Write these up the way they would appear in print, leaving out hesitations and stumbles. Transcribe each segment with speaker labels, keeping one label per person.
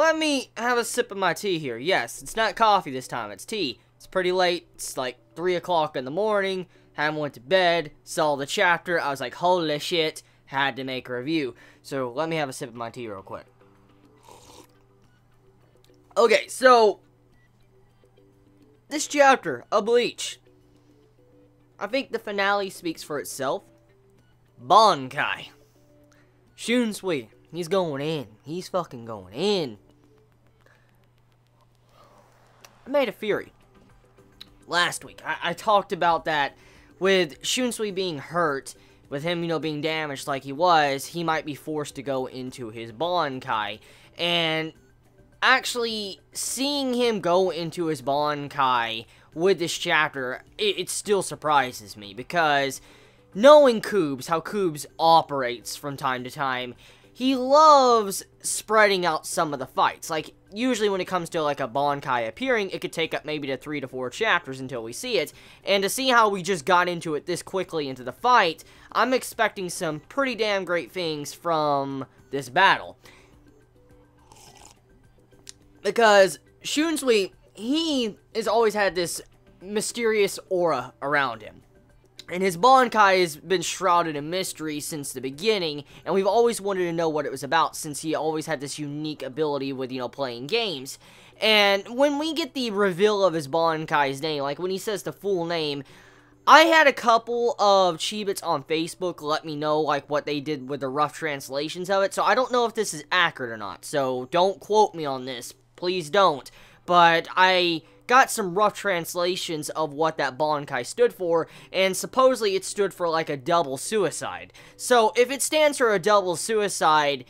Speaker 1: let me have a sip of my tea here. Yes, it's not coffee this time, it's tea. It's pretty late, it's like 3 o'clock in the morning, haven't went to bed, saw the chapter, I was like, holy shit, had to make a review. So, let me have a sip of my tea real quick. Okay, so, this chapter of Bleach, I think the finale speaks for itself. Bankai. Shunsui, he's going in. He's fucking going in. I made a theory last week. I talked about that with Shunsui being hurt, with him, being damaged like he was, he might be forced to go into his Bankai. And actually, seeing him go into his Bankai with this chapter, it still surprises me, because knowing Koobs, how Koobs operates from time to time, he loves spreading out some of the fights. Like, usually when it comes to, like, a Bankai appearing, it could take up maybe to 3 to 4 chapters until we see it. And to see how we just got into it this quickly into the fight, I'm expecting some pretty damn great things from this battle. Because Shunsui, he has always had this mysterious aura around him. And his Bankai has been shrouded in mystery since the beginning, and we've always wanted to know what it was about, since he always had this unique ability with, playing games. And when we get the reveal of his Bankai's name, like when he says the full name, I had a couple of Chibits on Facebook let me know, like, what they did with the rough translations of it, so I don't know if this is accurate or not, so don't quote me on this, please don't. But I got some rough translations of what that Bankai stood for, and supposedly it stood for like a double suicide. So if it stands for a double suicide,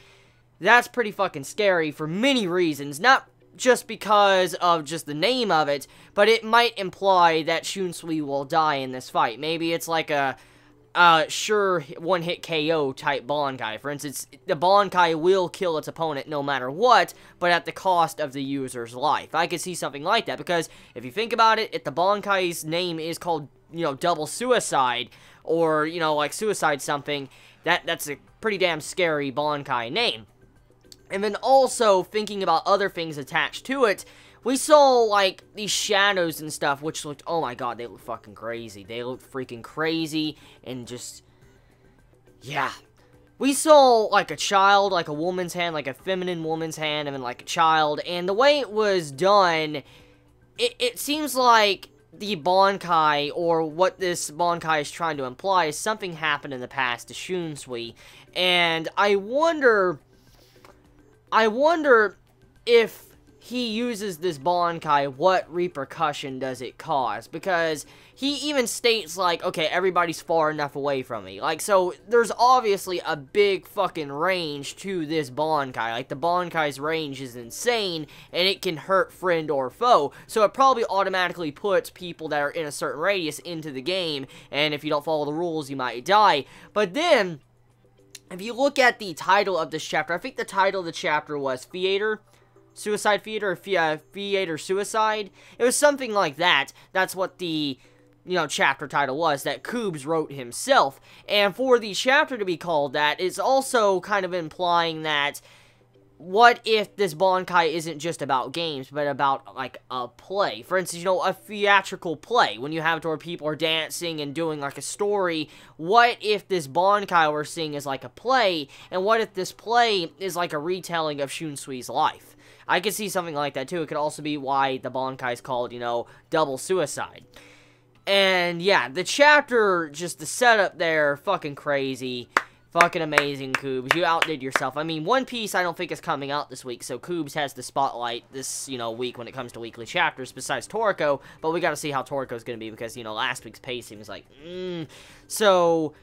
Speaker 1: that's pretty fucking scary for many reasons. Not just because of just the name of it, but it might imply that Shunsui will die in this fight. Maybe it's like a sure one-hit KO type Bankai. For instance, the Bankai will kill its opponent no matter what, but at the cost of the user's life. I could see something like that, because if you think about it, if the Bankai's name is called, double suicide, or, like suicide something, that's a pretty damn scary Bankai name. And then also, thinking about other things attached to it, we saw, like, these shadows and stuff, which looked, oh my god, they look fucking crazy. They look freaking crazy, and just, yeah. We saw, like, a child, like a woman's hand, like a feminine woman's hand, and then, like, a child, and the way it was done, it seems like the Bankai, or what this Bankai is trying to imply, is something happened in the past to Shunsui, and I wonder if he uses this Bankai, what repercussion does it cause? Because he even states, like, okay, everybody's far enough away from me. Like, so, there's obviously a big fucking range to this Bankai. Like, the Bankai's range is insane, and it can hurt friend or foe. So, it probably automatically puts people that are in a certain radius into the game, and if you don't follow the rules, you might die. But then, if you look at the title of this chapter, I think the title of the chapter was Theater, Suicide Theater, or Theater Suicide. It was something like that. That's what the, chapter title was, that Koobs wrote himself. And for the chapter to be called that, it's also kind of implying that, what if this Bankai isn't just about games, but about, like, a play? For instance, a theatrical play, when you have it where people are dancing and doing, like, a story. What if this Bankai we're seeing is like a play, and what if this play is like a retelling of Shunsui's life? I could see something like that, too. It could also be why the Bankai is called, double suicide. And, yeah, the chapter, just the setup there, fucking crazy. Fucking amazing, Koobs. You outdid yourself. I mean, One Piece I don't think is coming out this week, so Koobs has the spotlight this, week when it comes to weekly chapters, besides Toriko, but we gotta see how Toriko's gonna be, because, last week's pacing was like, So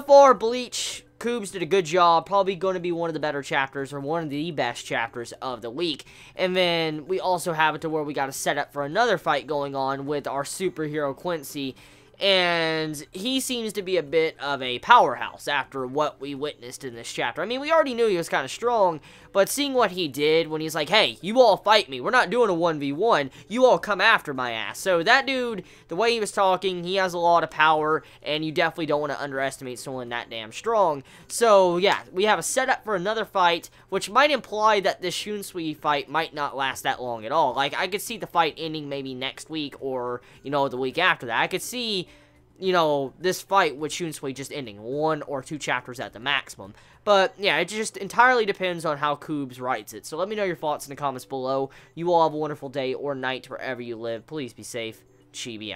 Speaker 1: far, Bleach, Koobs did a good job, probably going to be one of the better chapters, or one of the best chapters of the week. And then, we also have it to where we got a setup for another fight going on with our superhero Quincy. And he seems to be a bit of a powerhouse after what we witnessed in this chapter. I mean, we already knew he was kind of strong, but seeing what he did when he's like, hey, you all fight me. We're not doing a 1v1. You all come after my ass. So that dude, the way he was talking, he has a lot of power, and you definitely don't want to underestimate someone that damn strong. So, yeah, we have a setup for another fight, which might imply that this Shunsui fight might not last that long at all. Like, I could see the fight ending maybe next week or, you know, the week after that. I could see, you know, this fight with Shunsui just ending 1 or 2 chapters at the maximum. But, yeah, it just entirely depends on how Koobs writes it. So let me know your thoughts in the comments below. You all have a wonderful day or night wherever you live. Please be safe. Chibi out.